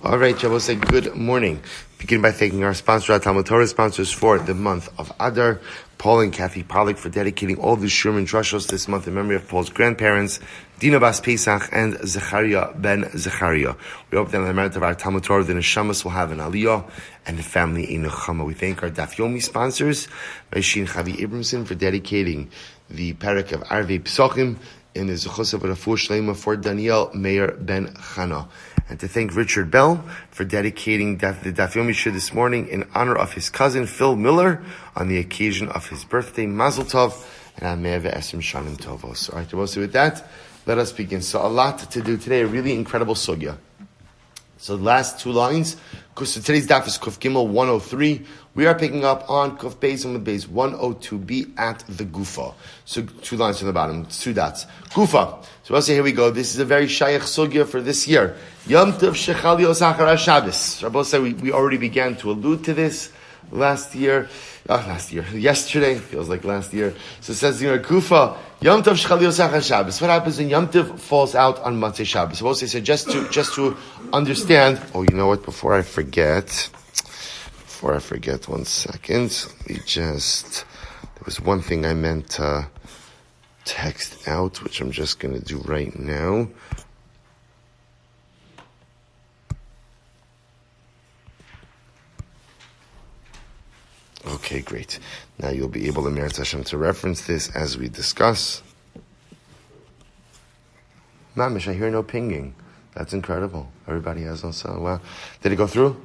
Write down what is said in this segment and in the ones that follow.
All right, Shabbos, say good morning. Begin by thanking our sponsor, our Talmud Torah sponsors for the month of Adar, Paul and Kathy Pollack, for dedicating all the Shurim and Drushos this month in memory of Paul's grandparents, Dina Bas Pesach and Zechariah ben Zechariah. We hope that on the merit of our Talmud Torah, the Neshamas will have an Aliyah and the family a Nechama. We thank our Daf Yomi sponsors, Reishi and Chavi Abramson, for dedicating the parak of Arvei Pesachim in the Zechus of Rafu Shleima for Daniel Meir ben Chana. And to thank Richard Bell for dedicating the Daf Yomi Shir this morning in honor of his cousin Phil Miller on the occasion of his birthday, Mazel Tov, and Ameh Ve'esrim Shanim Tovos. All right, so with that, let us begin. So a lot to do today, a really incredible sugya. So the last two lines, so today's daf is Kuf Gimel 103. We are picking up on Kuf Beis and Beis 102b at the Gufa. So 2 lines from the bottom, 2 dots. Gufa. So I'll say, here we go. This is a very shayach sugya for this year. Yom Tov Shechal Yosach Hara Shabbos. Rabbi say we already began to allude to this yesterday, feels like last year. So it says, Gufa, Yom Tov Shechal Yosach Hara Shabbos. What happens when Yom Tov falls out on Motzei Shabbos? So also say, just to understand, you know what, before I forget, 1 second, there was one thing I meant to text out, which I'm just going to do right now. Okay, great. Now you'll be able, Meretz Hashem, to reference this as we discuss. Mamish, I hear no pinging. That's incredible. Everybody has no sound. Wow. Did it go through?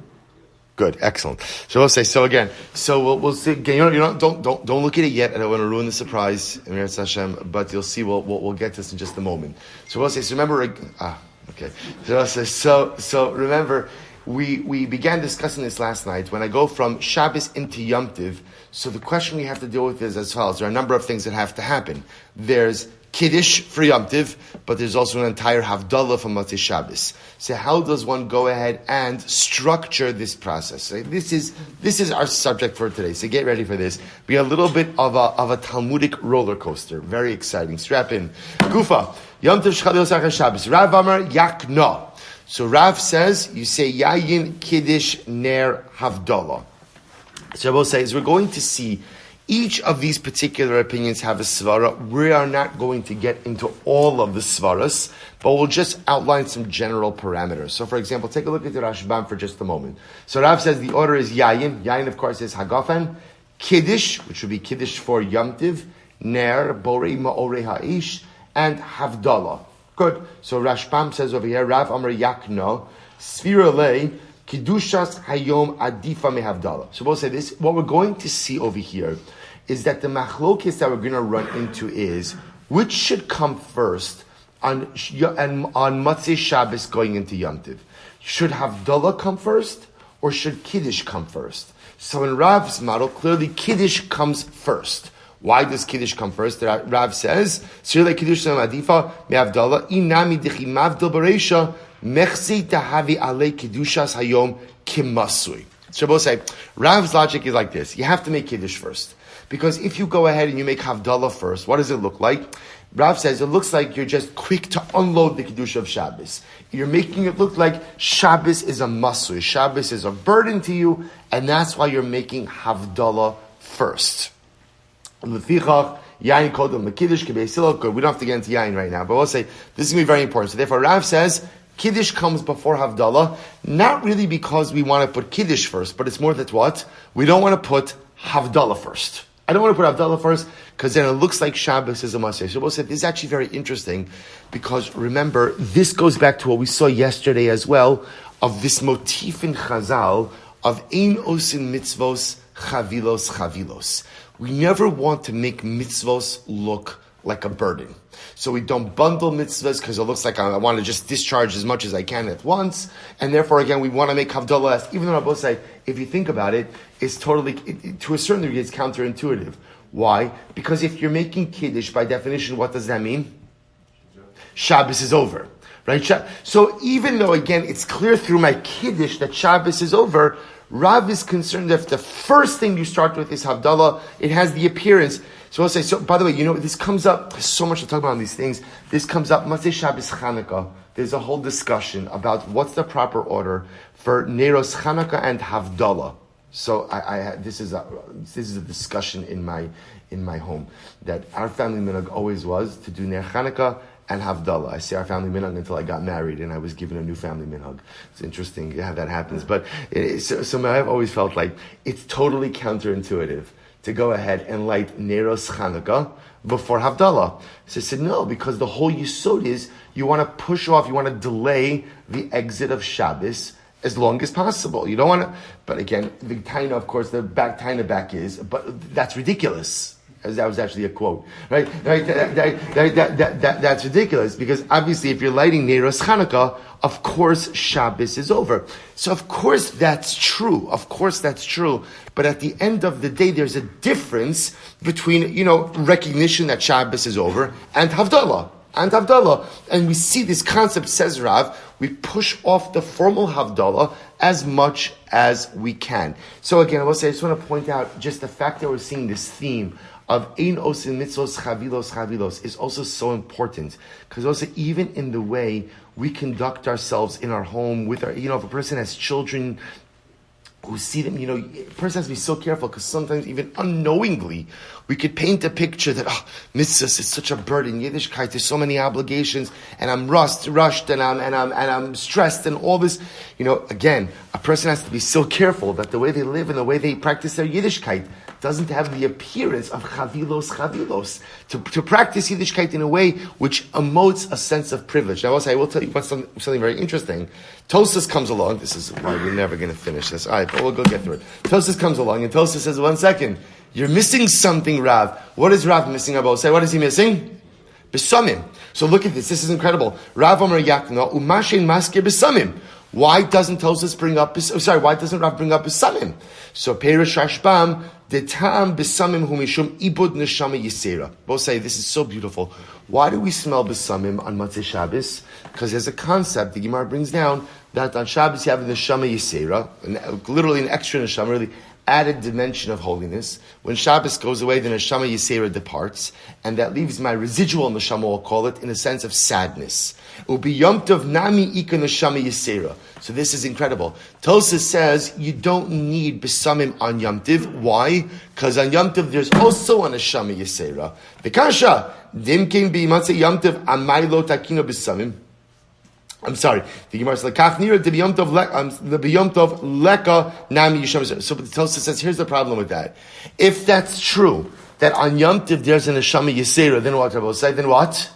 Good, excellent. So we'll say, we'll see. Don't look at it yet. I don't want to ruin the surprise, Meretz Hashem, but you'll see. We'll get to this in just a moment. So we'll say, remember. Okay. So remember. We began discussing this last night. When I go from Shabbos into Yom Tiv, so the question we have to deal with is as follows. There are a number of things that have to happen. There's Kiddush for Yom Tiv, but there's also an entire Havdalah for Motzei Shabbos. So how does one go ahead and structure this process? So this is our subject for today. So get ready for this. Be a little bit of a Talmudic roller coaster. Very exciting. Strap in. Gufa. Yom Tiv Shechal Yosach Shabbos. Rav Amar Yakno. So Rav says, you say Yayin Kiddush Ner Havdalah. So Rabbi says, we're going to see each of these particular opinions have a svara. We are not going to get into all of the svaras, but we'll just outline some general parameters. So for example, take a look at the Rashbam for just a moment. So Rav says the order is Yayin. Yayin, of course, is Hagafen. Kiddush, which would be Kiddush for Yom Tiv. Ner, Borei Ma'orei Ha'ish. And Havdalah. Good. So Rashbam says over here, Rav Amar Yakno, Sfira Lei, Kiddushas Hayom Adifa Mehavdalah. So we'll say this, what we're going to see over here is that the machlokes that we're going to run into is, which should come first on Motzei Shabbos going into Yom Tiv? Should Havdalah come first, or should Kiddush come first? So in Rav's model, clearly Kiddush comes first. Why does Kiddush come first? Rav says, Sirle Kiddush Adifa me'avdala inami dichi mavdal bereisha mechsi tahavi alei Kiddushas hayom kimasui. So both say, Rav's logic is like this. You have to make Kiddush first. Because if you go ahead and you make Havdalah first, what does it look like? Rav says, it looks like you're just quick to unload the Kiddush of Shabbos. You're making it look like Shabbos is a masui. Shabbos is a burden to you, and that's why you're making Havdalah first. We don't have to get into Yain right now, but we'll say this is going to be very important. So therefore Rav says Kiddush comes before Havdalah, not really because we want to put Kiddush first, but it's more that what? We don't want to put Havdalah first. I don't want to put Havdalah first because then it looks like Shabbos is a Maseh. So we'll say this is actually very interesting because remember, this goes back to what we saw yesterday as well of this motif in Chazal of Ein Osin Mitzvos Chavilos. We never want to make mitzvos look like a burden. So we don't bundle mitzvahs because it looks like I want to just discharge as much as I can at once. And therefore, again, we want to make Havdalah, even though I both say, if you think about it, it's totally, to a certain degree, it's counterintuitive. Why? Because if you're making Kiddush, by definition, what does that mean? Shabbos is over. right? So even though, again, it's clear through my Kiddush that Shabbos is over, Rav is concerned that if the first thing you start with is Havdalah, it has the appearance. So I'll say, so by the way, this comes up, there's so much to talk about on these things. This comes up, Matzei Shabbos Chanukah. There's a whole discussion about what's the proper order for Neros Chanukah and Havdalah. So this is a discussion in my home that our family minhag always was to do Ner Chanukah and Havdalah. I say our family minhag until I got married and I was given a new family minhag. It's interesting how that happens. But so I've always felt like it's totally counterintuitive to go ahead and light Neros Chanukah before Havdalah. So I said, no, because the whole yisod is you want to push off, you want to delay the exit of Shabbos as long as possible. You don't want to, but again, the Taina, of course, the Taina back is, but that's ridiculous. As that was actually a quote, right? That's ridiculous because obviously, if you're lighting Neros Chanukah, of course Shabbos is over. So of course that's true. Of course that's true. But at the end of the day, there's a difference between recognition that Shabbos is over and Havdalah. And we see this concept, says Rav, we push off the formal Havdalah as much as we can. So again, I will say, I just want to point out just the fact that we're seeing this theme of Ein Osin Mitzvos Chavilos is also so important. Because also even in the way we conduct ourselves in our home with our, if a person has children who see them, a person has to be so careful because sometimes even unknowingly we could paint a picture that, mitzvahs is such a burden, Yiddishkeit, there's so many obligations, and I'm rushed, and I'm stressed, and all this. Again, a person has to be so careful that the way they live and the way they practice their Yiddishkeit doesn't have the appearance of chavilos, to practice Yiddishkeit in a way which emotes a sense of privilege. Now, I will tell you something very interesting. Tosas comes along. This is why we're never going to finish this. All right, but we'll go get through it. Tosas comes along, and Tosas says, 1 second, you're missing something, Rav. What is Rav missing? What is he missing? Besamim. So look at this. This is incredible. Rav Omer Yakna, umashin maskir besamim. Why doesn't Tosas bring up? Why doesn't Rav bring up besamim? So Perish Rashbam, the tam besamim humishum ibud neshama yisera. Both say this is so beautiful. Why do we smell besamim on Matzei Shabbos? Because there's a concept the Gemara brings down that on Shabbos you have the neshama yisera, literally an extra neshama, really added dimension of holiness. When Shabbos goes away, the neshama yisera departs, and that leaves my residual neshama, we'll call it, in a sense of sadness. Ubi Yom Tov nami ika neshama yisera. So this is incredible. Tosas says you don't need besamim on Yom Tov. Why? Because on Yom Tov there's also a neshama yisera. Bekasha dimkin bi matzei Yom Tov amay lo takino besamim. I'm sorry. The Gemara says lekach nira de biyom tov leka nami yisham. So the Tosas says here's the problem with that. If that's true that on Yom Tov there's a neshama yisera, then what? I will say then what?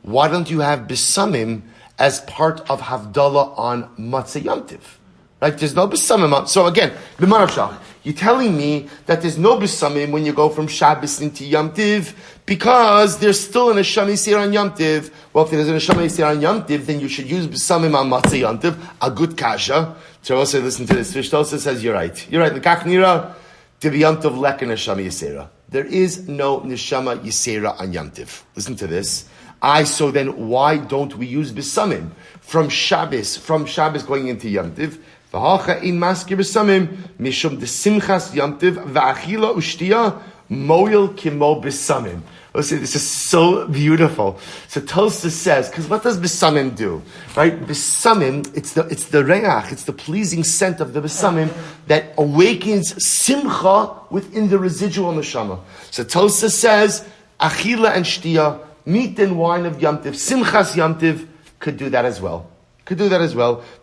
Why don't you have besamim as part of Havdalah on Matzei Yom Tov? Right? There's no besamim. So again, b'marav shach, you're telling me that there's no besamim when you go from Shabbos into Yom Tov because there's still an neshama yisera on Yom Tov. Well, if there's a neshama yisera on Yom Tov, then you should use besamim on Matzei Yom Tov. A good kasha. So also listen to this. Vishtosa says you're right. You're right. Lekach nira to be Yom Tov leka neshama yisera. There is no neshama yisera on Yom Tov. Listen to this. So then why don't we use besamim from Shabbos going into Yom Tov? V'hacha in maskir besamim mishum de simchas Yom Tov v'achila ushtiya moil kimo besamim. Listen, this is so beautiful. So Tosfos says, because what does besamim do? Right? Besamim, it's the reach, it's the pleasing scent of the besamim that awakens simcha within the residual neshama. So Tosfos says, achila and shtiya, meat and wine of Yom Tov, Simchas Yom Tov, could do that as well.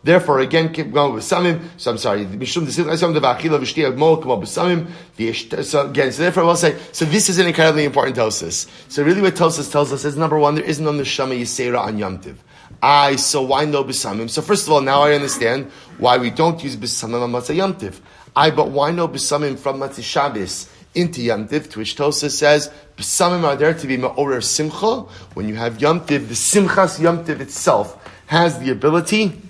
Therefore, again, keep going with Samim. So I'm sorry. So therefore I will say, so this is an incredibly important Tosfos. So really what Tosfos tells us is, number one, there is no Neshama Yisera on Yom Tov. So why no B'samim? So first of all, now I understand why we don't use B'samim on Matzah Yom Tov. But why no B'samim from Matzah Shabbos into Yom Tov, to which Tosfos says, B'samim are there to be Ma'orer Simcha. When you have Yom Tov, the Simchas Yom Tov itself has the ability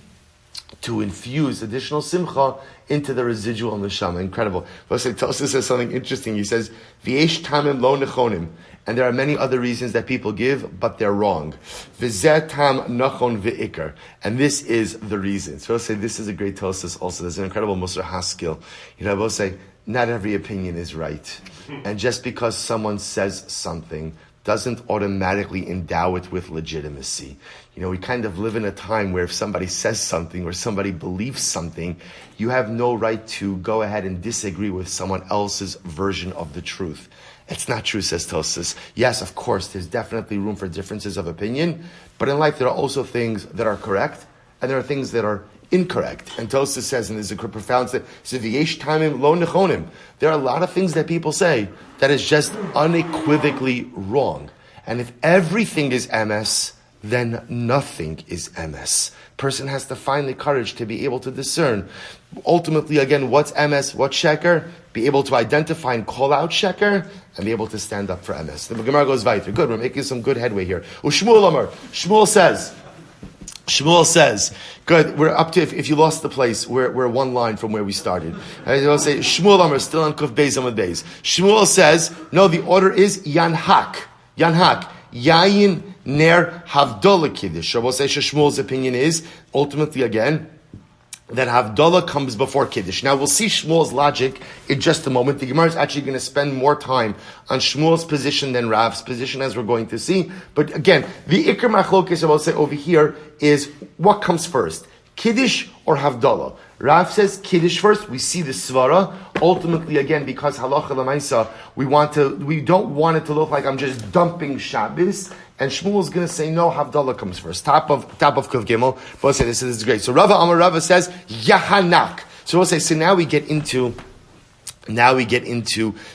to infuse additional simcha into the residual neshama. Incredible. Tosfos says something interesting. He says, "V'yesh tamim lo nechonim," and there are many other reasons that people give, but they're wrong. V'zeh tam nachon v'ikar, and this is the reason. So I'll say this is a great Tosfos. Also, there's an incredible Musar Haskell. I will say not every opinion is right, and just because someone says something doesn't automatically endow it with legitimacy. We kind of live in a time where if somebody says something or somebody believes something, you have no right to go ahead and disagree with someone else's version of the truth. It's not true, says Tosfos. Yes, of course, there's definitely room for differences of opinion, but in life there are also things that are correct, and there are things that are incorrect. And Tosfos says, and there's a profound statement, there are a lot of things that people say that is just unequivocally wrong. And if everything is MS, then nothing is MS. Person has to find the courage to be able to discern. Ultimately, again, what's MS, what's sheker, be able to identify and call out sheker, and be able to stand up for MS. The Gemara goes weiter. Good, we're making some good headway here. Shmuel Amar. Shmuel says, good, we're up to, if you lost the place, we're one line from where we started. I will say, Shmuel Amar, still on Kuf Beis Amud Beis. Shmuel says, no, the order is Yanhak. Yayin Ner Havdalah Kiddush. I will say, Shmuel's opinion is, ultimately again, that Havdalah comes before Kiddush. Now we'll see Shmuel's logic in just a moment. The Gemara is actually going to spend more time on Shmuel's position than Rav's position, as we're going to see. But again, the Iker Machlokes I will say over here is what comes first, Kiddush or Havdalah? Rav says Kiddush first. We see the Svara. Ultimately, again, because Halacha L'Maisa, we don't want it to look like I'm just dumping Shabbos. And Shmuel is going to say, no, Havdalah comes first. Top of Kuf Gimel. Both say this is great. So Rava says, Yahanak. So we'll say, so now we get into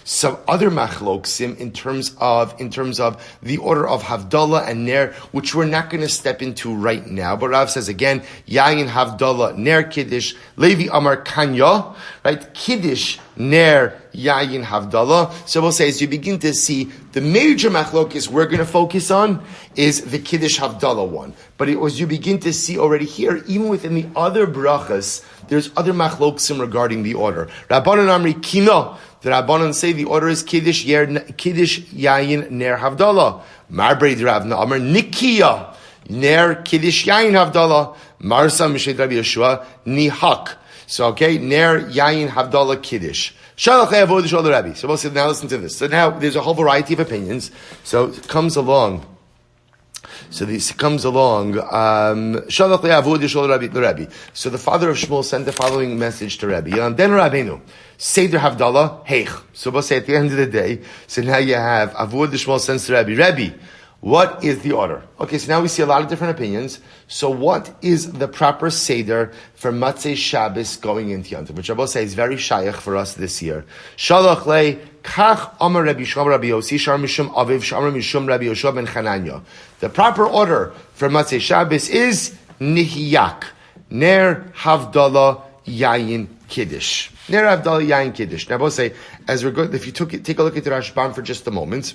some other machloksim in terms of the order of Havdalah and Ner, which we're not going to step into right now. But Rav says again, Yayin Havdalah, Ner Kiddush, Levi Amar Kanya, right? Kiddush, Ner, Yayin Havdalah. So we'll say, as you begin to see, the major machlokis we're going to focus on is the Kiddush Havdalah one. But as you begin to see already here, even within the other brachas, there's other machloksim regarding the order. Rabbanan Amri Kino. The Rabbanan say the order is Kiddush Yayin Ner Havdalah. Marbrei Ravna Amar Nikiya Ner Kiddush Yayin Havdalah. Marsa Mished Rabbi Yeshua Nihak. So okay, Ner Yayin Havdalah Kiddush. Shalach Avodah Shol Rabbi. So we'll say, now listen to this. So now there's a whole variety of opinions. So it comes along. So this comes along. Shalach Avodah Shol Rabbi. So the father of Shmuel sent the following message to Rabbi. Then Rabbeinu, Seder Havdalah Heich. So we'll say at the end of the day. So now you have Avodah Shmuel sends to Rabbi. Rabbi, what is the order? Okay, so now we see a lot of different opinions. So what is the proper Seder for Matzei Shabbos going into Yom Tov? Which I will say is very shaykh for us this year. Shalach le kach amar Rabbi Shmuel Rabbi Yossi shar mishum aviv shar mishum Rabbi Yoshua ben Chananya. The proper order for Matzei Shabbos is Nihiyak. Ner Havdalah Yayin Kiddush. Ner Havdalah Yayin Kiddush. Now I will say, as we're good, if you take a look at the Rashbam for just a moment.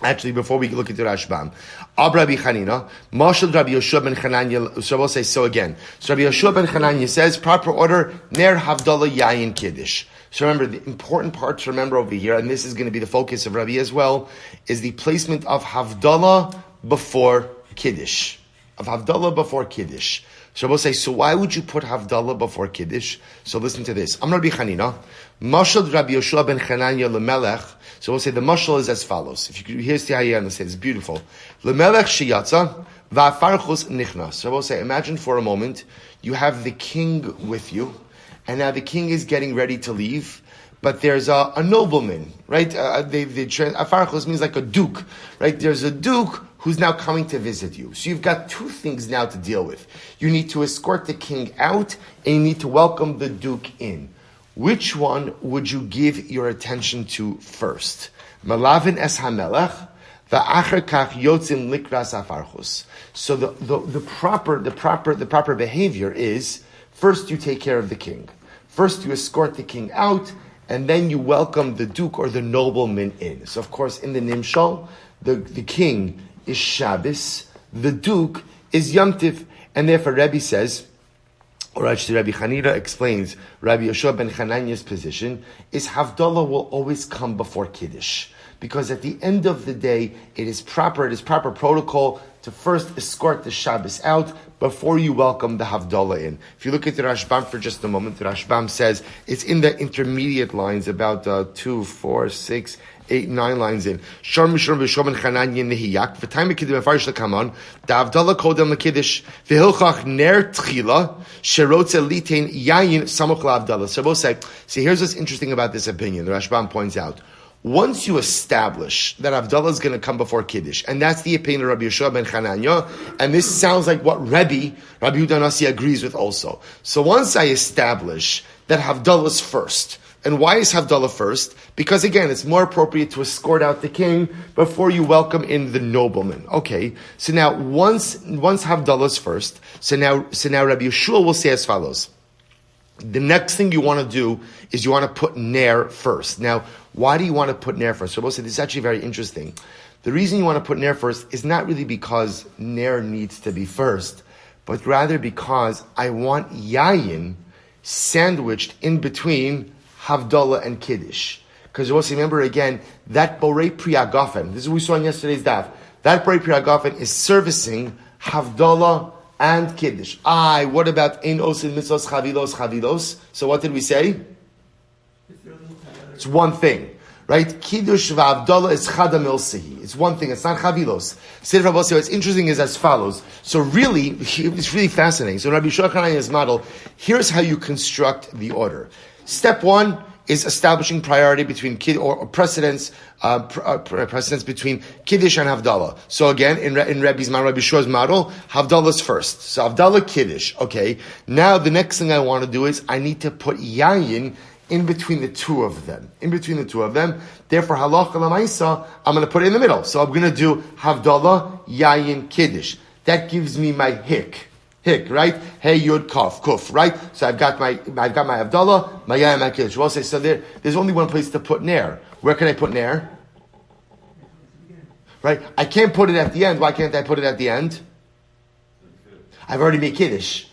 Actually, before we look into Rashbam, Rabbi Chanina, Mashal Rabbi Yoshua ben Chananya. So we'll say so again. So Rabbi Yoshua ben Chananya says proper order Ner Havdalah Yayin Kiddush. So remember, the important part to remember over here, and this is going to be the focus of Rabbi as well, is the placement of Havdalah before Kiddush. Of Havdalah before Kiddush. So we'll say, so why would you put Havdalah before Kiddush? So listen to this. Rabbi Chanina, Mashal Rabbi Yoshua ben Chananya lemelech. So we'll say the mashal is as follows. If you could, here's how you understand. It's beautiful. Lemelech shiyatza va'farchus nichnas. So we'll say, imagine for a moment you have the king with you, and now the king is getting ready to leave, but there's a nobleman, right? Farchus means like a duke, right? There's a duke who's now coming to visit you. So you've got two things now to deal with. You need to escort the king out, and you need to welcome the duke in. Which one would you give your attention to first? Malavin es hamelech, va'acher kach yotzim likras afarchus. So the proper behavior is, first you take care of the king. First you escort the king out, and then you welcome the duke or the nobleman in. So of course in the Nimshal, the king is Shabbos, the duke is Yom Tiv, and therefore Rebbe says, Or actually, Rabbi Hanira explains Rabbi Yoshua ben Hananiah's position is Havdalah will always come before Kiddush. Because at the end of the day, it is proper protocol to first escort the Shabbos out before you welcome the Havdalah in. If you look at the Rashbam for just a moment, the Rashbam says it's in the intermediate lines, about 2, 4, 6, 8, 9 lines in. Shor mishum v'shom Chananya nehiyak v'tayim kidim afarish lekaman da Havdalah kodem lekiddush v'hilchach ner tchila sherotze litein yayin samuch la'Havdalah. So both say, see, here's what's interesting about this opinion. The Rashbam points out. Once you establish that Havdalah is going to come before Kiddush, and that's the opinion of Rabbi Yeshua ben Hananiah, and this sounds like what Rabbi Yehuda Nasi agrees with also. So once I establish that Havdalah is first, and why is Havdalah first? Because again, it's more appropriate to escort out the king before you welcome in the nobleman. Okay, so now once Havdalah is first, so now Rabbi Yeshua will say as follows. The next thing you want to do is you want to put Ner first. Now, why do you want to put Ner first? So we'll say this is actually very interesting. The reason you want to put Ner first is not really because Ner needs to be first, but rather because I want Yayin sandwiched in between Havdalah and Kiddush. Because you also remember again, that Borei Priagafen, this is what we saw in yesterday's daf, that Borei Priagafen is servicing Havdalah and Kiddush. What about Ein Osin Mitzvos Chavilos? So what did we say? It's one thing, right? Kiddush v'Havdalah is Chadam Ilsehi. It's one thing. It's not Chavilos. Siddur Rabbi what's interesting is as follows. So really, it's really fascinating. So Rabbi Yeshua Hananiah's model, here's how you construct the order. Step 1 is establishing priority between precedence between Kiddush and Havdalah. So again, in Rabbi Yeshua's model, Havdalah is first. So Havdalah, Kiddush. Okay. Now the next thing I want to do is I need to put Yayin in between the two of them. Therefore, halacha l'maisa, I'm going to put it in the middle. So I'm going to do Havdalah, Yayin, Kiddush. That gives me my hik, right? Hey, Yud, Kuf, right? So I've got my Havdalah, my Yayin, my Kiddush. We'll say, so there's only one place to put Ner. Where can I put Ner? Right? I can't put it at the end. Why can't I put it at the end? I've already made Kiddush,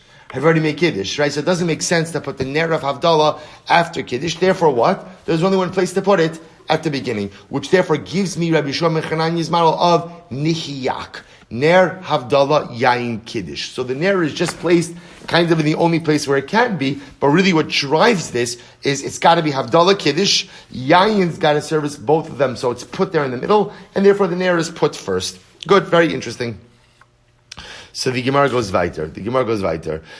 right? So it doesn't make sense to put the Ner of Havdalah after Kiddush. Therefore what? There's only one place to put it, at the beginning, which therefore gives me Rabbi Yeshua ben Hananiah's model of Nihiyak. Ner, Havdalah, Yain, Kiddush. So the Ner is just placed kind of in the only place where it can be, but really what drives this is it's got to be Havdalah, Kiddush, Yain's got to service both of them, so it's put there in the middle, and therefore the Ner is put first. Good, very interesting. So the Gemara goes weiter.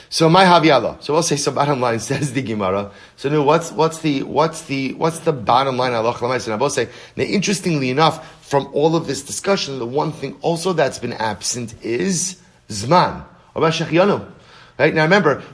So my Havyalah. So we'll say, so bottom line says the Gemara. So now what's the bottom line? And I will say, now interestingly enough, from all of this discussion, the one thing also that's been absent is Zman. About Shechianu. Right? Now remember,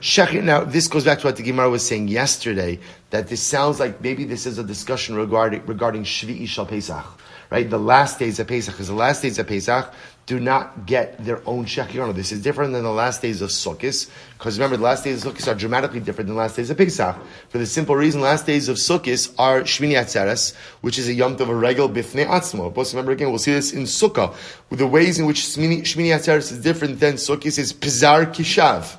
now this goes back to what the Gemara was saying yesterday, that this sounds like maybe this is a discussion regarding Shvi'i Shal Pesach. Right? The last days of Pesach, because the last days of Pesach do not get their own Shechianu. This is different than the last days of Sukkot, because remember, the last days of Sukkot are dramatically different than the last days of Pesach. For the simple reason, last days of Sukkot are Shmini Atzeres, which is a Yom Tov, a regel bifnei atzmo. But remember again, we'll see this in Sukkah, with the ways in which Shmini Atzeres is different than Sukkot is Pizar Kishav.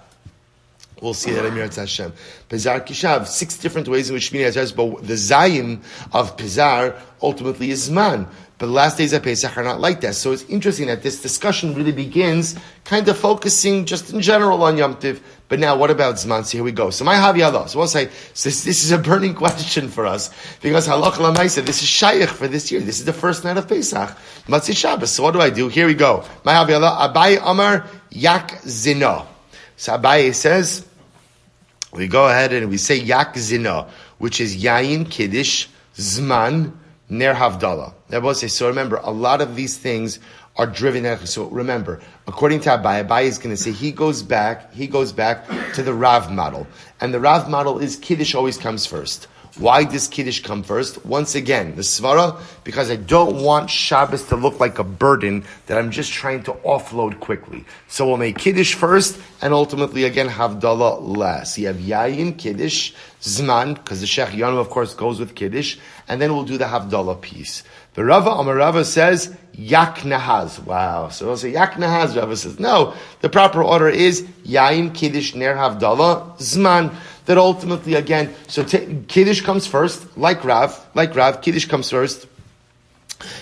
We'll see that in Mirat Hashem. Pizar Kishav, 6 different ways in which Shmini Atzeres, but the Zayin of Pizar ultimately is Zman. But the last days of Pesach are not like that. So it's interesting that this discussion really begins kind of focusing just in general on Yom Tiv. But now what about Zman? So here we go. So my Havyalah. So we'll say, this is a burning question for us. Because Halach L'Maisa, this is Shaykh for this year. This is the first night of Pesach. Matzah Shabbos. So what do I do? Here we go. My Havyalah, Abai Amar Yak Zino. So Abai says, we go ahead and we say Yak Zino, which is Yayin Kiddush Zman Ner Havdalah. Now, we'll say, so remember, a lot of these things are driven out. So remember, according to Abai is going to say he goes back to the Rav model. And the Rav model is Kiddush always comes first. Why does Kiddush come first? Once again, the Svara, because I don't want Shabbos to look like a burden that I'm just trying to offload quickly. So we'll make Kiddush first, and ultimately again, Havdalah last. You have Yayin, Kiddush, Zman, because the Shechianu of course goes with Kiddush, and then we'll do the Havdalah piece. The Rava says, Yak Nahaz. Wow. So we'll say Yak Nahaz. Rava says, no, the proper order is Yain Kiddush Ner Havdalah Zman. That ultimately, again, so Kiddush comes first, like Rav, Kiddush comes first.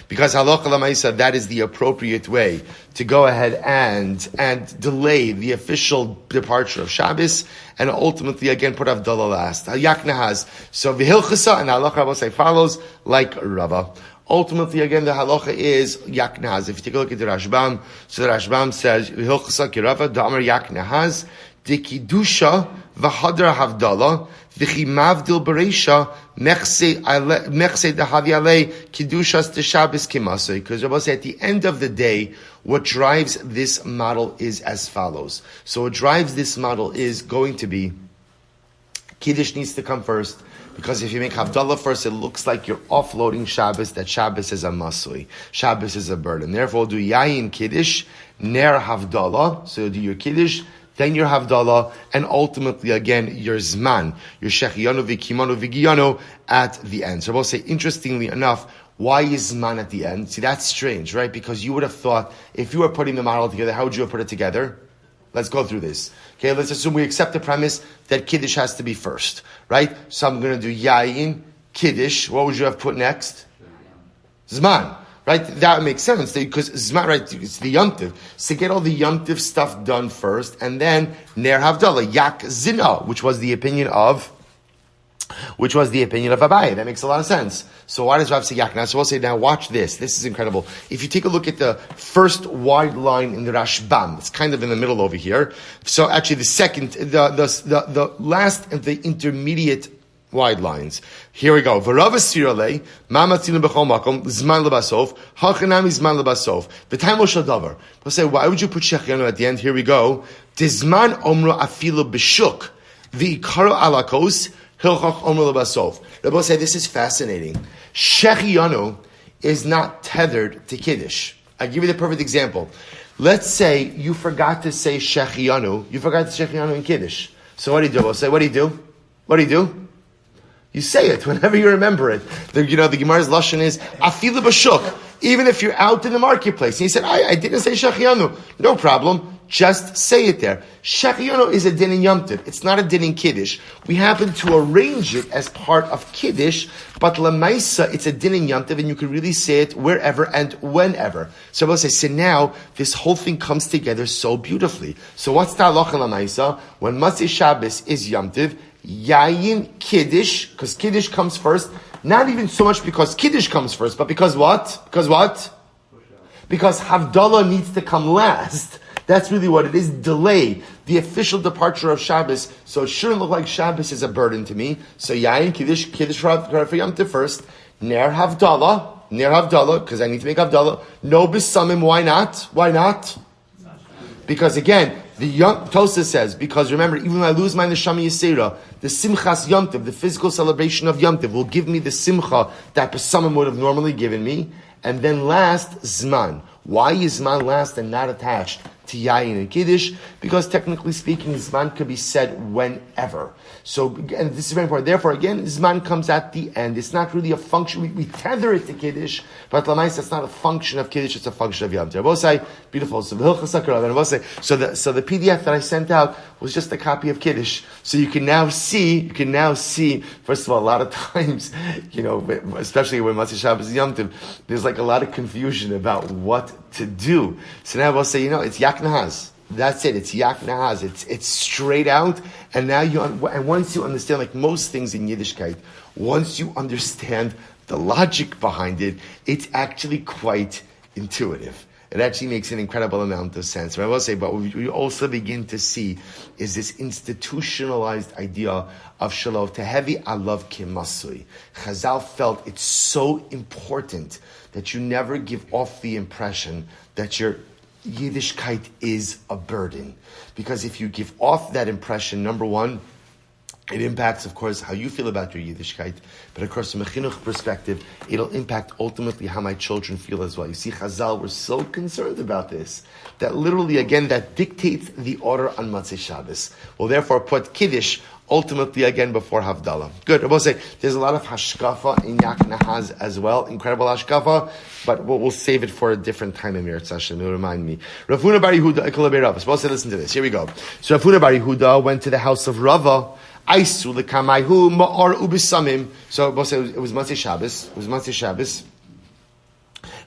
Because halacha l'maisa, that is the appropriate way to go ahead and delay the official departure of Shabbos, and ultimately again put Havdalah last. Yak Nahaz. So v'hilchasa, and halacha will say follows like Rava. Ultimately, again, the halacha is Yak Nahaz. If you take a look at the Rashbam, so the Rashbam says v'hilchasa kirava da'amar Yak Nahaz dikidusha v'hadra Havdalah v'chi mavdil bereisha mechse dehavi alei kidushas de Shabbos kimasei. Because Rabbi say at the end of the day, what drives this model is as follows. So what drives this model is going to be Kiddush needs to come first. Because if you make Havdalah first, it looks like you're offloading Shabbos, that Shabbos is a masui. Shabbos is a burden. Therefore, do Yayin Kiddush, Ner Havdalah. So do your Kiddush, then your Havdalah, and ultimately, again, your Zman, your Shechianu Vikimanu Vigiyanu at the end. So we'll say, interestingly enough, why is Zman at the end? See, that's strange, right? Because you would have thought, if you were putting the model together, how would you have put it together? Let's go through this. Okay, let's assume we accept the premise that Kiddush has to be first, right? So I'm going to do Yayin, Kiddush. What would you have put next? Zman. Right, that makes sense because Zman, right? It's the Yom Tov. So get all the Yom Tov stuff done first, and then Ner Havdalah, Yak Zina, which was the opinion of Abaye. That makes a lot of sense. So why does Rav say Yak? Now, so we'll say, now watch this. This is incredible. If you take a look at the first wide line in the Rashbam, it's kind of in the middle over here. So actually, the second, the last and the intermediate wide lines. Here we go. V'rava sirale, mamatzinu b'chol makom, zman lebasof, hachanami zman lebasof. V'tayim lo shadavar. We'll say, why would you put shechianu at the end? Here we go. Dizman omro afilu b'shuk, v'ikaro alakos, hilchach omro lebasof. Rabbi say, this is fascinating. Shechianu is not tethered to Kiddush. I'll give you the perfect example. Let's say you forgot to say shechianu. You forgot to say shechianu in Kiddush. So what do you do? We'll say, what do you do? You say it whenever you remember it. The Gemara's lashon is afilu b'shuk. Even if you're out in the marketplace, and he said, I didn't say shechianu. No problem. Just say it there. Shechianu is a din in Yom Tov. It's not a din in Kiddush. We happen to arrange it as part of Kiddush, but lemaisa, it's a din in Yom Tov, and you can really say it wherever and whenever. So I will say, so now this whole thing comes together so beautifully. So what's the halacha lemaisa? When Matzah Shabbos is Yom Tov, Yayin Kiddush, because Kiddush comes first, not even so much because Kiddush comes first, but because what? Because Havdalah needs to come last. That's really what it is. Delay the official departure of Shabbos, so it shouldn't look like Shabbos is a burden to me. So Yayin Kiddush for Yom Tov first. Ner Havdalah, because I need to make Havdalah. No B'samim, why not? Because again, the Tosa says, because remember, even when I lose my Neshama Yisera, the Simchas Yom Tov, the physical celebration of Yom Tov, will give me the Simcha that Pesamim would have normally given me. And then last, Zman. Why is Zman last and not attached to Yayin and Kiddush? Because technically speaking, Zman could be said whenever. So, and this is very important. Therefore, again, Zman comes at the end. It's not really a function. We tether it to Kiddush, but Lamais, that's not a function of Kiddush, it's a function of Yom Tov. Beautiful. So the PDF that I sent out was just a copy of Kiddush. So you can now see, first of all, a lot of times, especially when Matzah Shabbos is Yom Tov, there's like a lot of confusion about what to do. So now we'll say, it's Yak Nahaz. That's it. It's Yak Nahaz. It's straight out. And now and once you understand, like most things in Yiddishkeit, once you understand the logic behind it, it's actually quite intuitive. It actually makes an incredible amount of sense. But I will say, but what we also begin to see is this institutionalized idea of Shalom Tehevi Alav Kimasui. Chazal felt it's so important that you never give off the impression that your Yiddishkeit is a burden. Because if you give off that impression, number one, it impacts, of course, how you feel about your Yiddishkeit, but of course, from a chinuch perspective, it'll impact ultimately how my children feel as well. You see, Chazal were so concerned about this, that literally, again, that dictates the order on Matzah Shabbos. We'll therefore put Kiddush ultimately again before Havdalah. Good. I will say there's a lot of hashkafa in Yak Nahaz as well, incredible hashkafa, but we'll save it for a different time in Meretz Hashem. It'll remind me. Rav Huna bar Yehuda Ekol Rav. Supposed to listen to this. Here we go. So Rav Huna bar Yehuda went to the house of Rava. Aisu lekamaihu ma'or ubisamim. So we'll say it was Matzei Shabbos. It was Matzei Shabbos.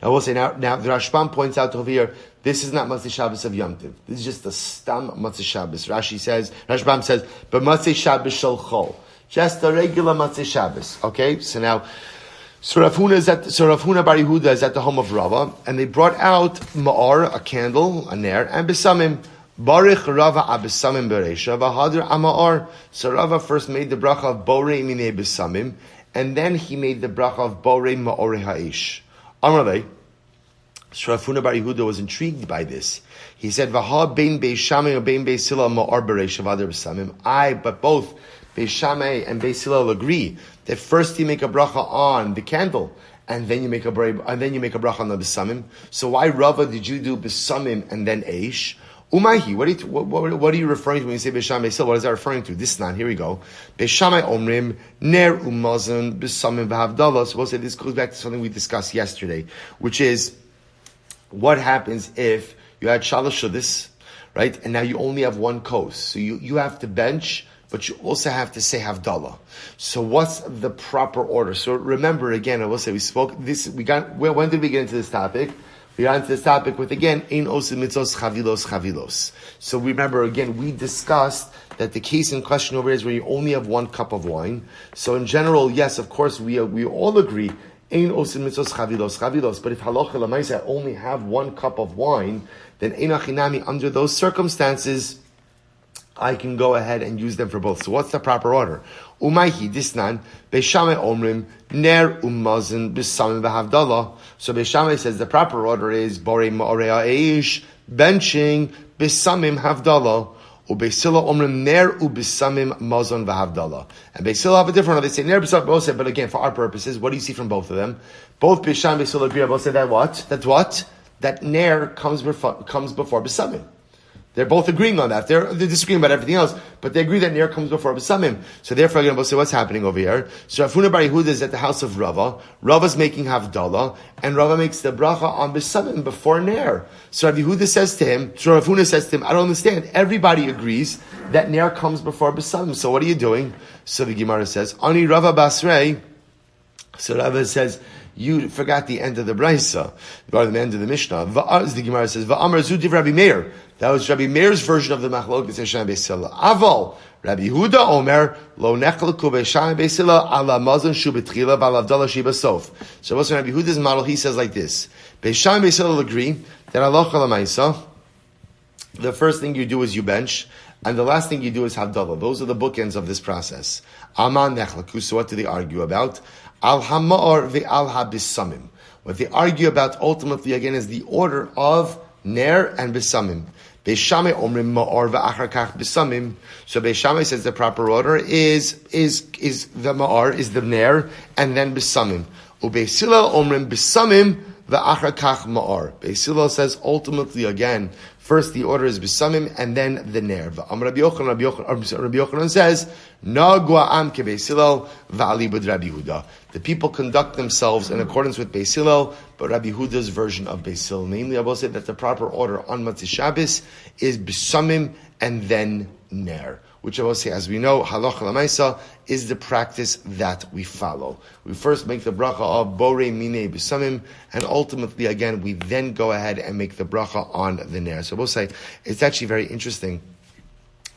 I will say now the Rashbam points out over here, this is not Matzei Shabbos of Yom Tov. This is just a stam Matzei Shabbos. Rashbam says, but Matzei Shabbos shel chol. Just a regular Matzei Shabbos. Okay? So now, Rav Huna bar Yehuda is at the home of Rava, and they brought out Ma'or, a candle, a ner, and Besamim. Baruch Rava abesamim bereisha, v'hadir ama'or. So Rava first made the bracha of borei minei besamim, and then he made the bracha of borei ma'orei ha'ish. Amarle, so Rav Huna bar Yehuda was intrigued by this. He said, "V'ha bein Beis Shammai or bein Beis Hillel ma'or bereisha v'hadir besamim." But both Beis Shammai and Beis Hillel agree that first you make a bracha on the candle, and then you make a bracha on the besamim. So why Rava did you do besamim and then eish? Umayhi, what are you referring to when you say Beis Shammai? What is that referring to? This nan, here we go. Beis Shammai omrim ner umazon besamim v'havdalah. So we'll say this goes back to something we discussed yesterday, which is what happens if you had shalosh shudis, right? And now you only have one kos. So you have to bench, but you also have to say havdalah. So what's the proper order? So remember again, I will say when did we get into this topic? We got into this topic with, again, ein osim mitzos chavilos. So remember, again, we discussed that the case in question over here is where you only have one cup of wine. So in general, yes, of course, we all agree, ein osim mitzos chavilos. But if halacha l'maisa only have one cup of wine, then ein achinami, under those circumstances, I can go ahead and use them for both. So what's the proper order? Umayhi disnan Beis Shammai omrim ner umazin b'samim v'havdalah. So Beis Shammai says the proper order is borei ma'orei ha'eish, benching b'samim havdalah. Ubeis Hillel omrim ner u'b'samim mazon v'havdalah. And Beis Hillel have a different order. They say ner b'samim, but again, for our purposes, what do you see from both of them? Both Beis Shammai and Beis Hillel agree. Both say that what? That's what? That ner comes before b'samim. They're both agreeing on that. They're disagreeing about everything else, but they agree that Ner comes before Besamim. So therefore, I'm going to say what's happening over here. So Rav Huna bar Yehuda is at the house of Rava. Rava's making Havdalah, and Rava makes the bracha on Besamim before Ner. So Rav Huna says to him, I don't understand. Everybody agrees that Ner comes before Besamim. So what are you doing? So the Gemara says, Ani Rava Basrei. So Rava says, you forgot the end of the Brisa, or the end of the Mishnah. The Gemara says, Va'amar zu div Rabbi Meir. That was Rabbi Meir's version of the Machlokes Beis Shammai Beis Hillel. Aval, Rabbi Yehuda Omer, lo nechelku Beis Shammai Beis Hillel ala mazon shu betchila v'al avdalah shi basof. So what's Rabbi Yehuda's model? He says like this: Beis Shammai Beis Hillel agree that halacha l'maisa, the first thing you do is you bench, and the last thing you do is havdalah. Those are the bookends of this process. Aman nechelku. So what do they argue about? Al hama'or ve'al habisamim. What they argue about ultimately again is the order of ner and bisamim. Beis Shammai omrim ma'or ve'achar kach bisamim. So Beis Shammai says the proper order is the ma'or, is the ner, and then bisamim. Ubeis Hillel omrim bisamim ve'achar kach ma'or. Beis Hillel says ultimately again, first the order is bisamim and then the ner. Rabbi Yochanan says, Nagua am ke Beis Hillel v'alibud Rabbi Yehuda. The people conduct themselves in accordance with Beis Hillel, but Rabbi Yehuda's version of Beis Hillel. Namely, I will say that the proper order on Matzei Shabbos is bisamim and then ner, which I will say, as we know, halacha l'maisa is the practice that we follow. We first make the bracha of borei minei bisamim, and ultimately, again, we then go ahead and make the bracha on the ner. So we'll say it's actually very interesting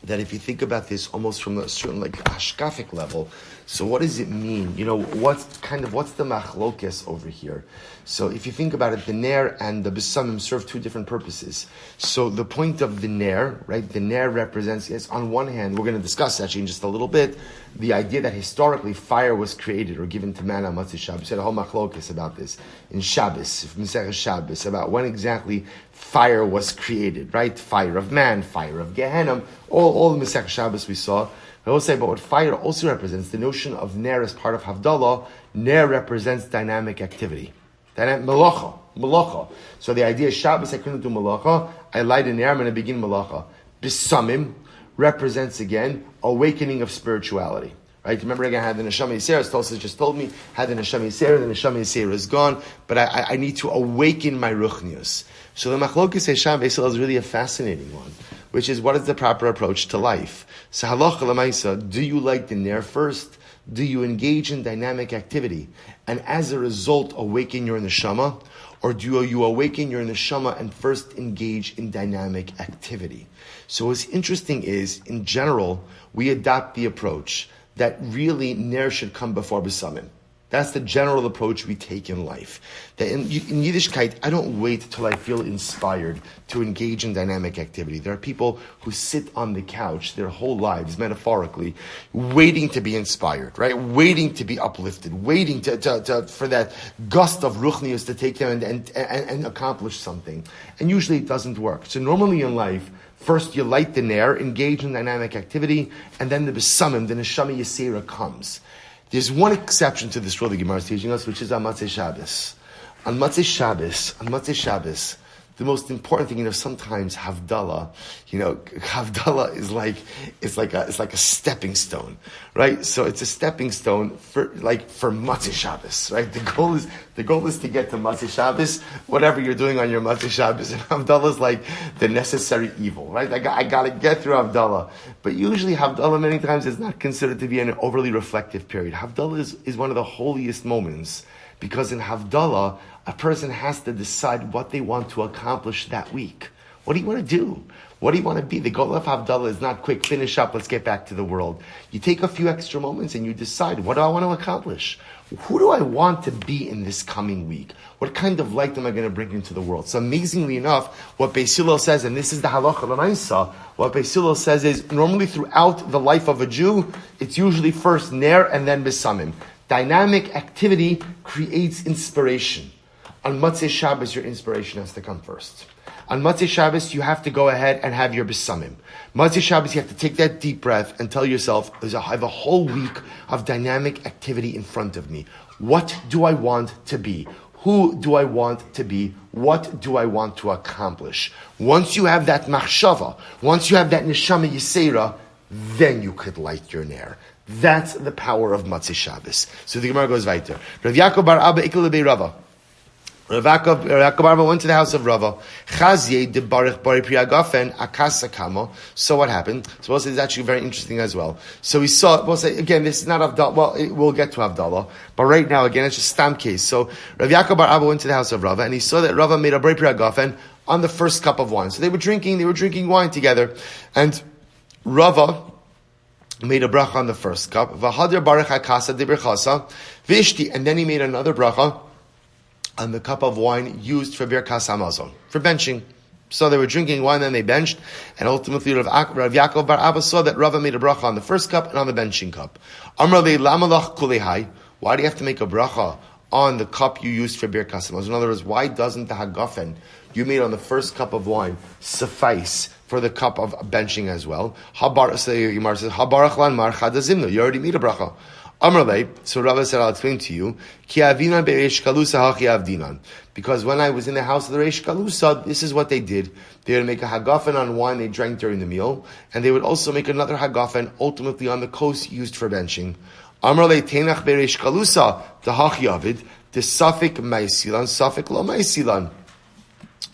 that if you think about this almost from a certain hashkafic level, so what does it mean? What's the machlokes over here? So if you think about it, the ner and the besamim serve two different purposes. So the point of the ner, right? The ner represents, yes, on one hand, we're going to discuss actually in just a little bit, the idea that historically fire was created or given to man on Matzei Shabbos. We said a whole machlokes about this in Shabbos, Mesechus Shabbos, about when exactly fire was created, right? Fire of man, fire of Gehenna, all the Mesechus Shabbos we saw. I will say, but what fire also represents, the notion of ner as part of Havdalah, ner represents dynamic activity. Malacha. So the idea is Shabbos, I couldn't do malacha. I light a ner, I'm going to begin malacha. Bisamim represents, again, awakening of spirituality. Right? Remember, again, I had the Neshama Yisera, Tosas just told me, had the Neshama Yisera, the Neshama Yisera is gone, but I need to awaken my Ruchnius. So the Machlokes Hesham Beisel is really a fascinating one, which is, what is the proper approach to life? So halacha l'maisa, do you light the ner first? Do you engage in dynamic activity, and as a result awaken your neshama? Or do you awaken your neshama and first engage in dynamic activity? So what's interesting is, in general, we adopt the approach that really ner should come before besamim. That's the general approach we take in life. That in Yiddishkeit, I don't wait till I feel inspired to engage in dynamic activity. There are people who sit on the couch their whole lives, metaphorically, waiting to be inspired, right? Waiting to be uplifted, waiting for that gust of ruchnius to take them and accomplish something. And usually it doesn't work. So normally in life, first you light the ner, engage in dynamic activity, and then the besamim, the neshama yisera comes. There's one exception to this rule the Gemara is teaching us, which is on Matzei Shabbos. On Matzei Shabbos, the most important thing, sometimes Havdalah, Havdalah is like a stepping stone, right? So it's a stepping stone for Matzei Shabbos, right? The goal is to get to Matzei Shabbos, whatever you're doing on your Matzei Shabbos, and Havdalah is like the necessary evil, right? I gotta get through Havdalah. But usually Havdalah many times is not considered to be an overly reflective period. Havdalah is one of the holiest moments, because in Havdalah, a person has to decide what they want to accomplish that week. What do you want to do? What do you want to be? The goal of Havdalah is not quick, finish up, let's get back to the world. You take a few extra moments and you decide, what do I want to accomplish? Who do I want to be in this coming week? What kind of light am I going to bring into the world? So amazingly enough, what Beis Hillel says, and this is the halacha l'maisa, what Beis Hillel says is, normally throughout the life of a Jew, it's usually first ner and then besamim. Dynamic activity creates inspiration. On Matzei Shabbos, your inspiration has to come first. On Matzei Shabbos, you have to go ahead and have your besamim. Matzei Shabbos, you have to take that deep breath and tell yourself, I have a whole week of dynamic activity in front of me. What do I want to be? Who do I want to be? What do I want to accomplish? Once you have that machshava, once you have that neshama yisera, then you could light your ner. That's the power of Matzei Shabbos. So the Gemara goes weiter. Rav Yaakov bar Abba ikel lebei Rava. Rav Yaakov Barba went to the house of Rava. Chazye de barich bari priagafen akasa kamo. So what happened? So we'll say it's actually very interesting as well. So we saw, we'll say, again, this is not Havdalah, well, we'll get to Havdalah, but right now, again, it's just stam case. So Rav Yaakov bar Abba went to the house of Rava, and he saw that Rava made a bari priagafen on the first cup of wine. So they were drinking wine together, and Rava made a bracha on the first cup. V'hadir barich akasa de berchasa v'ishti, and then he made another bracha on the cup of wine used for birkas hamazon, for benching. So they were drinking wine, then they benched, and ultimately Rav Yaakov bar Abba saw that Rava made a bracha on the first cup and on the benching cup. Amar le lamalach kulehai. Why do you have to make a bracha on the cup you used for birkas hamazon? In other words, why doesn't the hagafen you made on the first cup of wine suffice for the cup of benching as well? Habar, so Yimar says, Habarach lan mar chadazimno. You already made a bracha. Amrle, so Rava said, I'll explain to you. Ki avinan be'reish kalusa hachi avdinan. Because when I was in the house of the Reish Kalusa, this is what they did. They would make a hagafen on wine they drank during the meal, and they would also make another hagafen ultimately on the kos used for benching. Amrle tenach be'reish kalusa the hachi avid the safik maisilan safik lo maisilan.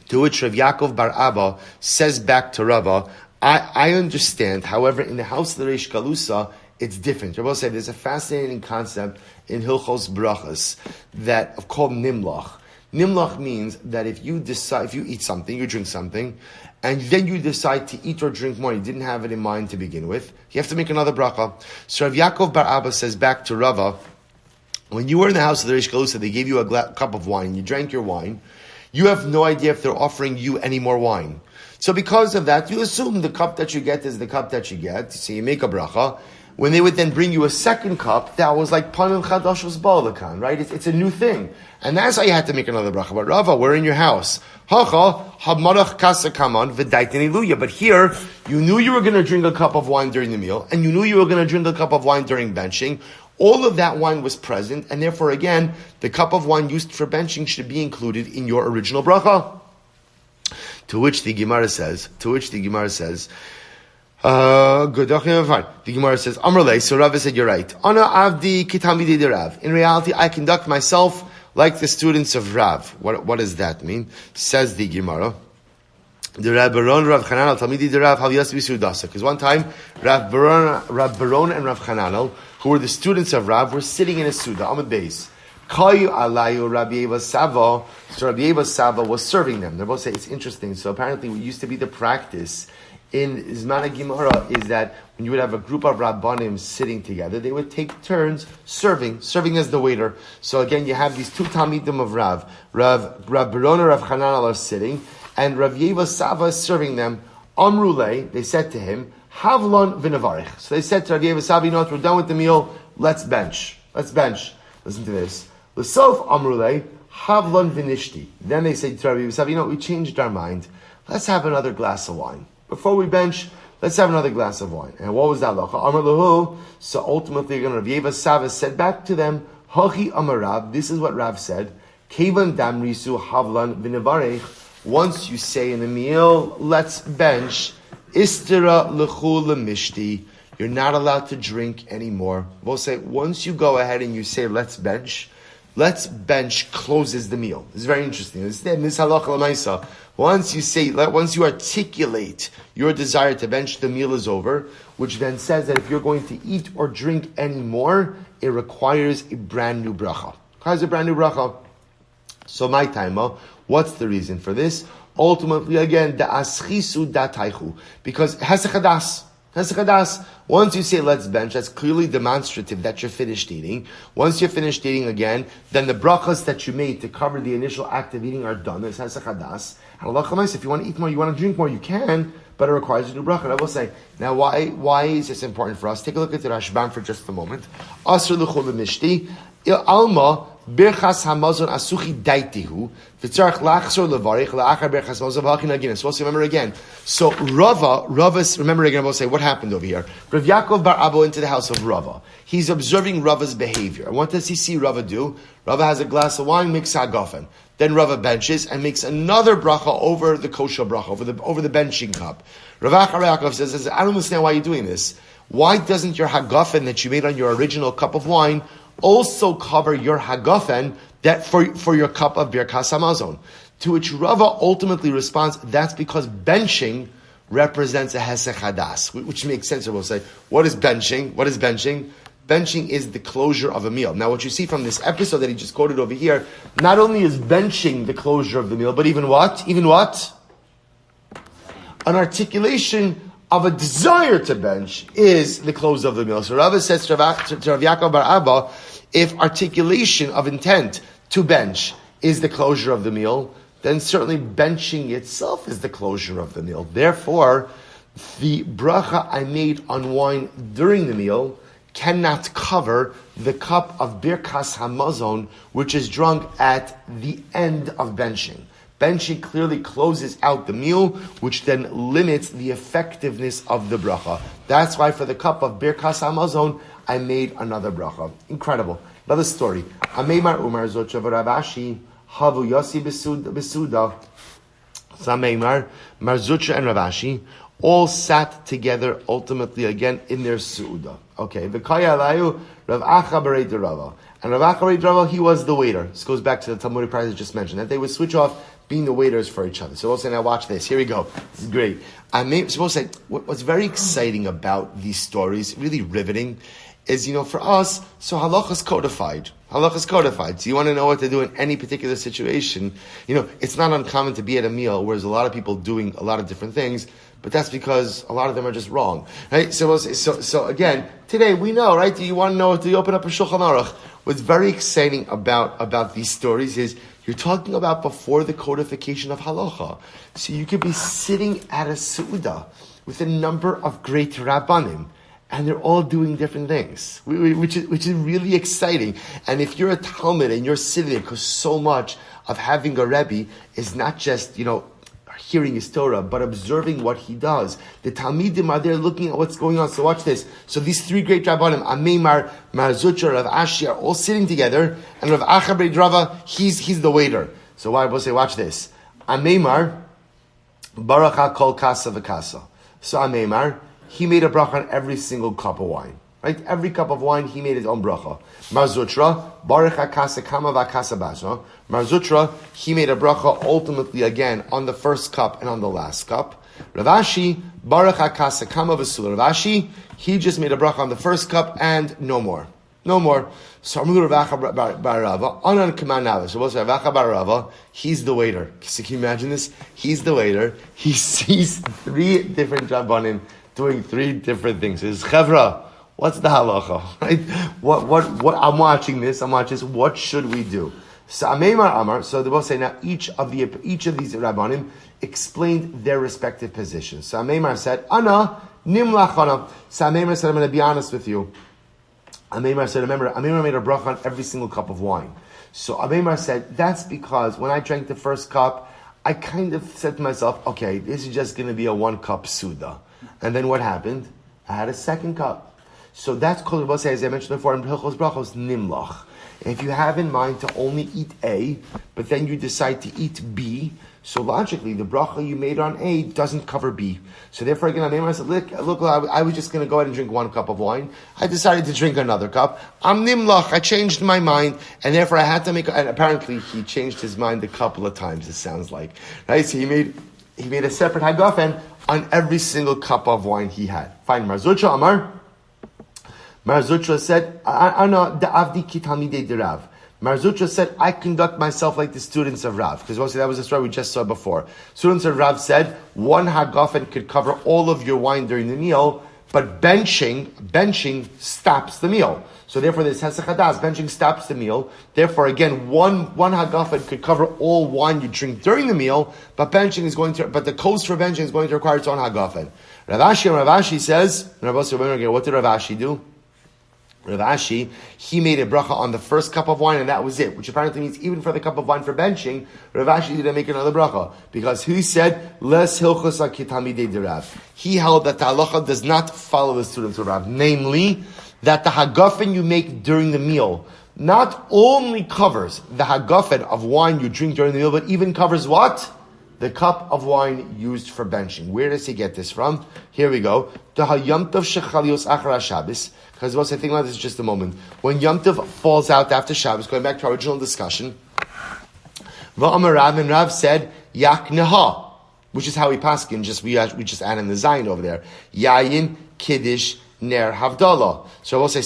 To which Rav Yaakov bar Abba says back to Rava, I understand. However, in the house of the Reish Kalusa, it's different. Rabbi said there's a fascinating concept in Hilchos Brachas that called Nimlach. Nimlach means that if you eat something, you drink something, and then you decide to eat or drink more, you didn't have it in mind to begin with, you have to make another bracha. So Rav Yaakov bar Abba says back to Rava, when you were in the house of the Reish Kalusa, they gave you a cup of wine, you drank your wine, you have no idea if they're offering you any more wine. So because of that, you assume the cup that you get is the cup that you get, so you make a bracha. When they would then bring you a second cup, that was like Panim Chadashos Ba'alakan, right? It's a new thing. And that's how you had to make another bracha. But Rava, we're in your house. Hacha, Hamarach Kasa Kaman, V'daitin Iluya. But here, you knew you were going to drink a cup of wine during the meal, and you knew you were going to drink a cup of wine during benching. All of that wine was present, and therefore, again, the cup of wine used for benching should be included in your original bracha. To which the Gemara says, Good. Okay, fine. The Gemara says, Amrle, so Rav said, you're right. Ana avdi kitamidi de Rav. In reality, I conduct myself like the students of Rav. What does that mean? Says the Gemara. The Rav Baron, Rav Chananel, Talmidi de Rav, Haviyas Bisudasa. Because one time, Rav Baron and Rav Chananel, who were the students of Rav, were sitting in a Suda, Amud Beis. Kayu alayu Rabbi Eva Sava. So Rabbi Eva Sava was serving them. They're both saying it's interesting. So apparently, what used to be the practice in Zman Gemara is that when you would have a group of Rabbanim sitting together, they would take turns serving as the waiter. So again, you have these two Talmidim of Rav Baron and Rav Chananel are sitting, and Rav Yeva Sava is serving them. Amrule, they said to him, Havlon v'nevarich. So they said to Rav Yeva Sava, you know what, we're done with the meal, let's bench. Listen to this. L'sof Amrule, Havlon v'nishti. Then they said to Rav Yeva Sava, you know what, we changed our mind. Let's have another glass of wine. Before we bench, let's have another glass of wine. And what was that? Amar lahu. So ultimately, Rav Yeva Sava said back to them, Hachi Amar Rav, this is what Rav said, Kevan damrisu havlan v'nevarech. Once you say in the meal, let's bench, istira l'chu l'mishti, you're not allowed to drink anymore. We'll say, once you go ahead and you say, let's bench closes the meal. It's very interesting. This halacha l'maisa. Once you articulate your desire to bench, the meal is over, which then says that if you're going to eat or drink anymore, it requires a brand new bracha. So my time, what's the reason for this? Ultimately, again, the aschisu dataichu, because hesechadas. Once you say let's bench, that's clearly demonstrative that you're finished eating. Once you're finished eating again, then the brachas that you made to cover the initial act of eating are done. It's hesechadas. And Allah Chamais, if you want to eat more, you want to drink more, you can, but it requires a new bracha. I will say, now why is this important for us? Take a look at the Rashbam for just a moment. Asr l'chol mishti, alma birchas hamazon asuchi daitihu v'tzarich lachzor levarich la'achar birchas hamazon v'hachin agin. So let's remember again. So Rava, remember again, I will say, what happened over here? Rav Yaakov bar Abo into the house of Rava. He's observing Rava's behavior. And what does he see Rava do? Rava has a glass of wine, makes hagafen. Then Rava benches and makes another bracha over the kosher bracha, over the benching cup. Rav Yaakov says, I don't understand why you're doing this. Why doesn't your hagafen that you made on your original cup of wine also cover your hagafen that for your cup of birkas hamazon? To which Rava ultimately responds, that's because benching represents a hesech hadas, which makes sense. We'll say, what is benching? Benching is the closure of a meal. Now, what you see from this episode that he just quoted over here, not only is benching the closure of the meal, but even what? An articulation of a desire to bench is the close of the meal. So Rava says to Rav Yaakov bar Abba, if articulation of intent to bench is the closure of the meal, then certainly benching itself is the closure of the meal. Therefore, the bracha I made on wine during the meal cannot cover the cup of birkas hamazon, which is drunk at the end of benching. Benching clearly closes out the meal, which then limits the effectiveness of the bracha. That's why for the cup of birkas hamazon, I made another bracha. Incredible. Another story. Ameimar Umar Zochav Ravashi Havu Yossi Besuda. Sameimar Marzucha and Ravashi all sat together ultimately again in their suuda. Okay, v'kaya alayu Rav Acha Berei de Rava. And Rav Acha Berei de Rava, he was the waiter. This goes back to the Talmudic practice I just mentioned, that they would switch off being the waiters for each other. So we'll say, now watch this. Here we go. This is great. I'm supposed to say, what's very exciting about these stories, really riveting, is, for us, so halacha is codified. So you want to know what to do in any particular situation. It's not uncommon to be at a meal where there's a lot of people doing a lot of different things, but that's because a lot of them are just wrong, right? So again, today we know, right? Do you want to know? Do you open up a Shulchan Aruch? What's very exciting about these stories is you're talking about before the codification of halacha. So you could be sitting at a su'uda with a number of great rabbanim, and they're all doing different things, which is really exciting. And if you're a Talmud and you're sitting there, because so much of having a Rebbe is not just, hearing his Torah, but observing what he does. The Talmidim are there looking at what's going on. So watch this. So these three great Rabbanim, Ameimar, Marzucha, Rav Ashi, are all sitting together, and Rav Acha Berei Rava, he's the waiter. So I will say, watch this. Ameimar, Baruch HaKol Kasa V'Kasa. So Ameimar, he made a bracha on every single cup of wine. Right? Every cup of wine, he made his own bracha. Mar Zutra, Baruch HaKasa Kama VaKasa Basha. Mar Zutra, he made a bracha ultimately again on the first cup and on the last cup. Rav Ashi, Baruch HaKasa Kama V'Sula. Rav Ashi, he just made a bracha on the first cup and no more. No more. So Amru Rav Acha Bar Rava, Anan Kaman Navis. So Rav Acha Bar Rava, he's the waiter. Can you imagine this? He's the waiter. He sees three different Rabbanim doing three different things. He says, Chevra, what's the halacha? Right? What? I'm watching this. What should we do? So Ameimar Amar. So they both say now each of these Rabbanim explained their respective positions. So Ameimar said, Ana nimlachana. So Ameimar said, I'm going to be honest with you. Ameimar said, remember, Ameimar made a bracha on every single cup of wine. So Ameimar said, that's because when I drank the first cup, I kind of said to myself, okay, this is just going to be a 1 cup Suda. And then what happened? I had a second cup. So that's called, as I mentioned before, in Hilchos Brachos, Nimlach. If you have in mind to only eat A, but then you decide to eat B, so logically, the bracha you made on A doesn't cover B. So therefore, again, I said, look, I was just going to go ahead and drink 1 cup of wine. I decided to drink another cup. I'm nimlach. I changed my mind, and therefore I had to make. And apparently, he changed his mind a couple of times. It sounds like, right? So he made a separate hagafen on every single cup of wine he had. Fine, Mar Zutra Amar. Mar Zutra said, "Ana da'avdi ki talmidei de Rav." Mar Zutra said, I conduct myself like the students of Rav. Because obviously that was the story we just saw before. Students of Rav said, 1 hagafen could cover all of your wine during the meal, but benching stops the meal. So therefore there's Hesach Hadas, benching stops the meal. Therefore again, one hagafen could cover all wine you drink during the meal, but the cost for benching is going to require its own hagafen. Rav Ashi says, what did Rav Ashi do? Rav Ashi, he made a bracha on the first cup of wine and that was it, which apparently means even for the cup of wine for benching, Rav Ashi didn't make another bracha, because he said, Les hilchos kitamidei de Rav. He held that the halacha does not follow the students of Rav, namely, that the hagafen you make during the meal not only covers the hagafen of wine you drink during the meal, but even covers what? The cup of wine used for benching. Where does he get this from? Here we go. Because once I think about this just a moment. When Yom Tov falls out after Shabbos, going back to our original discussion, V'amar Rav, and Rav said, Yakneha, which is how we paskin, we just add in the Zayin over there. Yayin, Kiddush, Ner, Havdalah. So we'll say,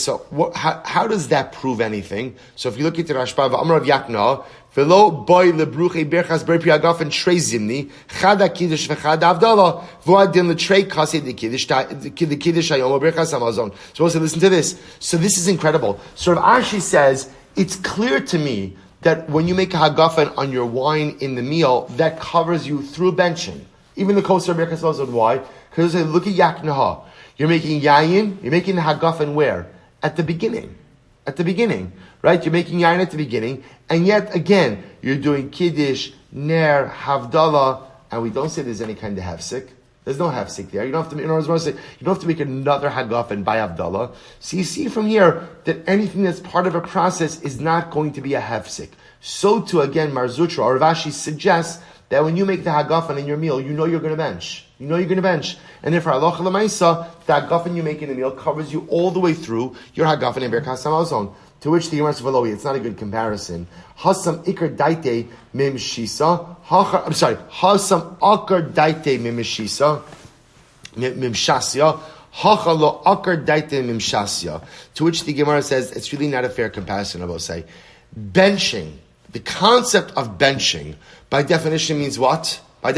how does that prove anything? So if you look at the Rashba, V'amar Rav Yakneha, Velo boy lebruche berchas ber piagaf and trei zimni chada kiddush v'chada avdala v'adin letrei kasei the kiddush hayom berchas hamazon. So also listen to this. So this is incredible. So Rav Ashi says it's clear to me that when you make a hagafen on your wine in the meal, that covers you through benching, even the kosher berchas hamazon. Why? Because look at yaknaha. You're making yayin. You're making the hagafen where? At the beginning. At the beginning, right? You're making yain at the beginning, and yet again, you're doing kiddush, ner, havdalah, and we don't say there's any kind of hefsek. There's no hefsek there. You don't have to. In other words, you don't have to make another hagafen by havdalah. So you see from here that anything that's part of a process is not going to be a hefsek. So too, again, Mar Zutra or Rav Ashi suggests that when you make the hagafen in your meal, you know you're going to bench. You know you're going to bench. And therefore, halacha l'maisa, the hagafen you make in the meal covers you all the way through your hagafen in berkas hamazon. To which the Gemara says, it's not a good comparison. Hasam ikar daite mim shisa. Hasam akar daite mim shisa. Mim shasya. Hacha lo akar daite mim shasya. To which the Gemara says, it's really not a fair comparison, I will say. Benching, the concept of benching, by definition means what? The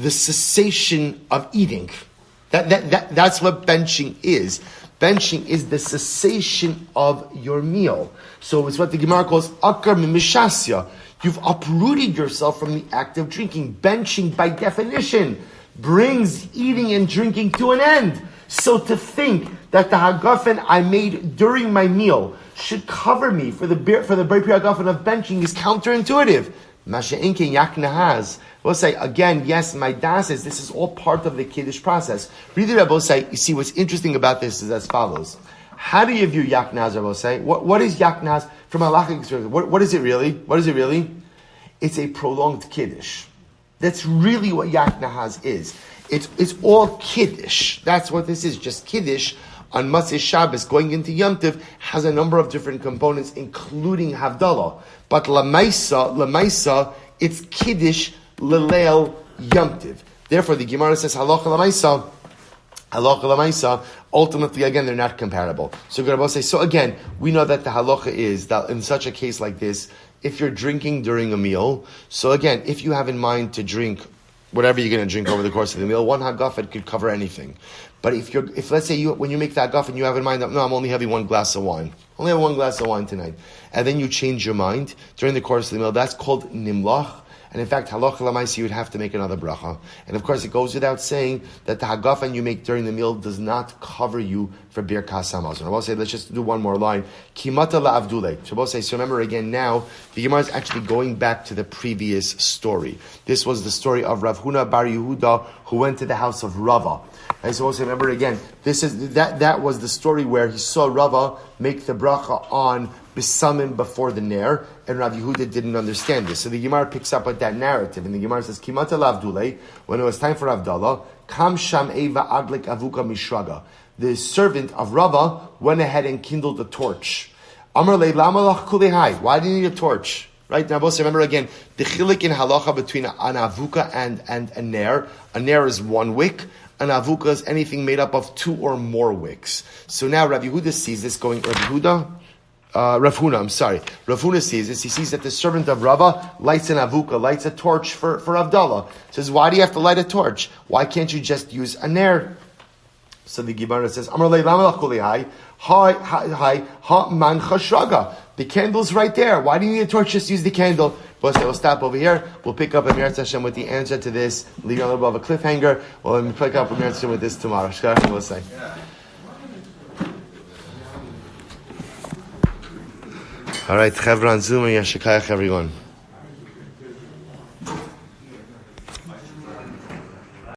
cessation of eating. That's what benching is. Benching is the cessation of your meal. So it's what the Gemara calls akar mimishasya. You've uprooted yourself from the act of drinking. Benching, by definition, brings eating and drinking to an end. So to think that the hagafen I made during my meal should cover me for the Bri hagafen of benching is counterintuitive. Masha'inkin yaknahaz. We'll say again, yes, my das says this is all part of the Kiddush process. Read the Rebbe say, you see what's interesting about this is as follows. How do you view yaknahaz, Rebbe say? What is yaknahaz from a halachic experience? What is it really? It's a prolonged Kiddush. That's really what yaknahaz is. It's all Kiddush. That's what this is, just Kiddush on Matzah Shabbos going into Yom Tov has a number of different components, including Havdalah. But Lamaisa, it's Kiddush Leleil Yom Tov. Therefore, the Gemara says Halacha Lamaisa. Ultimately, again, they're not comparable. So, Rabbi say. So again, we know that the halacha is that in such a case like this, if you're drinking during a meal, so again, if you have in mind to drink whatever you're going to drink over the course of the meal, one hagafet could cover anything. But if let's say when you make that hagafet, you have in mind that, no, I'm only having one glass of wine. Only have one glass of wine tonight. And then you change your mind during the course of the meal, that's called nimlach. And in fact, halacha l'maisa, you would have to make another bracha. And of course, it goes without saying that the hagafen you make during the meal does not cover you for birkas hamazon. I will say, let's just do one more line. Kimata la'avdule. Shabbos say, so remember again now, the Gemara is actually going back to the previous story. This was the story of Rav Huna bar Yehuda, who went to the house of Rava. And so also remember again, that was the story where he saw Rava make the bracha on Bisamim before the Ner, and Rav Yehuda didn't understand this. So the Gemara picks up with that narrative, and the Gemara says, Kimata lavdule, when it was time for Avdallah, Kam Sham Eva Aglik Avuka Mishraga. The servant of Rava went ahead and kindled a torch. Amar le lamalach kulehai. Why do you need a torch? Right? Now, both remember again, the chilik in halacha between an avuka and a ner. A ner is one wick. An avuka is anything made up of two or more wicks. So now Rav Yehuda sees this going, Rav Huna sees this. He sees that the servant of Rava lights an avuka, lights a torch for Avdallah. Says, why do you have to light a torch? Why can't you just use a ner? So the Gemara says, Amar le lamalach kulehai, ha man chashraga. The candle's right there. Why do you need a torch? Just use the candle. We'll stop over here. We'll pick up Amir Hashem with the answer to this. Leave a little bit of a cliffhanger. We'll pick up Amir Hashem with this tomorrow. We'll say. All right, Chevron Zoom and Yashikayach, everyone.